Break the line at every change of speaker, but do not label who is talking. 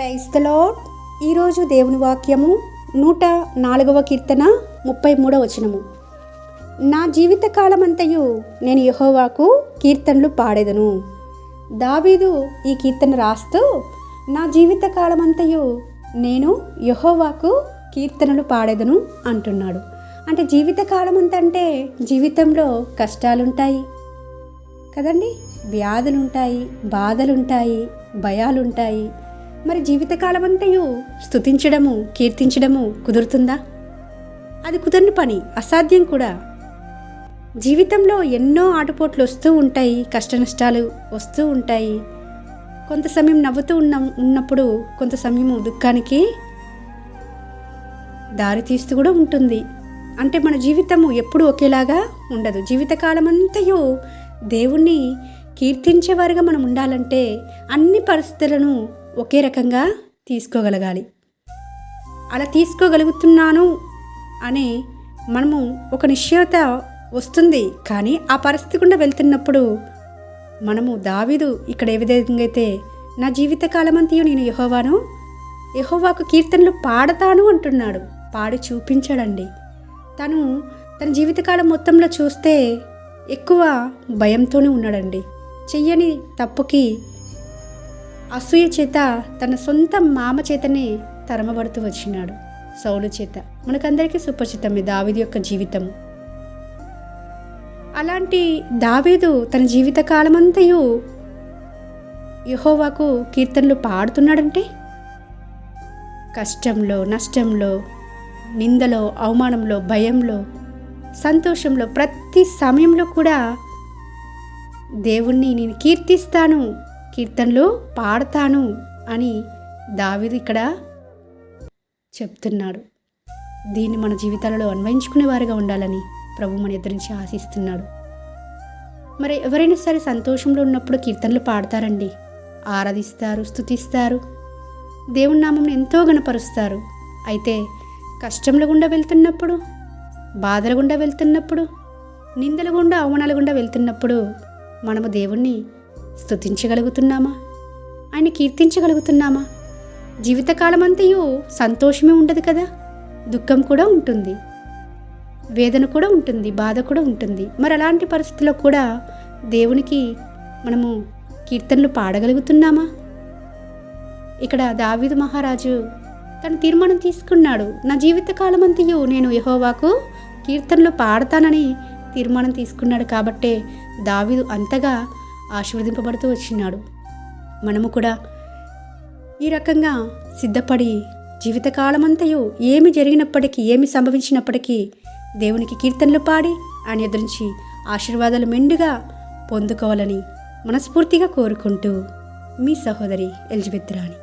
Praise the lord. ఈరోజు దేవుని వాక్యము 104వ కీర్తన 33వ వచనము. నా జీవిత కాలమంతయు నేను యెహోవాకు కీర్తనలు పాడెదను. దావీదు ఈ కీర్తన రాస్తూ నా జీవిత కాలమంతయు నేను యెహోవాకు కీర్తనలు పాడెదను అంటున్నాడు. అంటే జీవిత కాలమంతా అంటే జీవితంలో కష్టాలుంటాయి కదండి, వ్యాధులుంటాయి, బాధలుంటాయి, భయాలుంటాయి. మరి జీవితకాలం అంతయు స్తుతించడము, కీర్తించడము కుదురుతుందా? అది కుదరని పని, అసాధ్యం కూడా. జీవితంలో ఎన్నో ఆటుపోట్లు వస్తూ ఉంటాయి, కష్ట నష్టాలు వస్తూ ఉంటాయి. కొంత సమయం నవ్వుతూ ఉన్నప్పుడు కొంత సమయము దుఃఖానికి దారి తీస్తూ కూడా ఉంటుంది. అంటే మన జీవితము ఎప్పుడూ ఒకేలాగా ఉండదు. జీవితకాలం అంతయు దేవుణ్ణి కీర్తించేవారుగా మనం ఉండాలంటే అన్ని పరిస్థితులను ఒకే రకంగా తీసుకోగలగాలి. అలా తీసుకోగలుగుతున్నాను అని మనము ఒక నిశ్చయత వస్తుంది. కానీ ఆ పరిస్థితి గుండా వెళ్తున్నప్పుడు మనము దావీదు ఇక్కడ ఏ విధంగా అయితే నా జీవితకాలమంతయు నేను యెహోవాకు కీర్తనలు పాడతాను అంటున్నాడు. పాడి చూపించాడండి. తన జీవితకాలం మొత్తంలో చూస్తే ఎక్కువ భయంతోనే ఉన్నాడండి. చెయ్యని తప్పుకి అసూయ చేత తన సొంత మామ చేతనే తరమబడుతూ వచ్చినాడు, సౌలు చేత. మనకందరికీ సుపరిచితమే దావీదు యొక్క జీవితం. అలాంటి దావీదు తన జీవితకాలమంతయు యెహోవాకు కీర్తనలు పాడుతున్నాడంటే కష్టంలో, నష్టంలో, నిందలో, అవమానంలో, భయంలో, సంతోషంలో, ప్రతి సమయంలో కూడా దేవుణ్ణి నేను కీర్తిస్తాను, కీర్తనలు పాడతాను అని దావీదు ఇక్కడ చెప్తున్నాడు. దీన్ని మన జీవితాలలో అన్వయించుకునే వారిగా ఉండాలని ప్రభు మన ఎదురించి ఆశిస్తున్నాడు. మరి ఎవరైనా సరే సంతోషంలో ఉన్నప్పుడు కీర్తనలు పాడతారండి, ఆరాధిస్తారు, స్తుతిస్తారు, దేవుని నామం ఎంతో గణపరుస్తారు. అయితే కష్టంలో గుండా వెళ్తున్నప్పుడు, బాధల గుండా వెళ్తున్నప్పుడు, నిందల గుండా, అవమానాల గుండా వెళ్తున్నప్పుడు మనము దేవుణ్ణి స్తుతించగలుగుతున్నామా? ఆయన కీర్తించగలుగుతున్నామా? జీవితకాలం అంతయు సంతోషమే ఉండదు కదా, దుఃఖం కూడా ఉంటుంది, వేదన కూడా ఉంటుంది, బాధ కూడా ఉంటుంది. మరి అలాంటి పరిస్థితుల్లో కూడా దేవునికి మనము కీర్తనలు పాడగలుగుతున్నామా? ఇక్కడ దావీదు మహారాజు తను తీర్మానం తీసుకున్నాడు. నా జీవితకాలం అంతయు నేను యెహోవాకు కీర్తనలు పాడతానని తీర్మానం తీసుకున్నాడు. కాబట్టే దావీదు అంతగా ఆశీర్వదింపబడుతూ వచ్చినాడు. మనము కూడా ఈ రకంగా సిద్ధపడి జీవితకాలమంతయు ఏమి జరిగినప్పటికీ, ఏమి సంభవించినప్పటికీ దేవునికి కీర్తనలు పాడి ఆయన ఎదురించి ఆశీర్వాదాలు మెండుగా పొందుకోవాలని మనస్ఫూర్తిగా కోరుకుంటూ మీ సహోదరి ఎలిజబెత్ రాణి.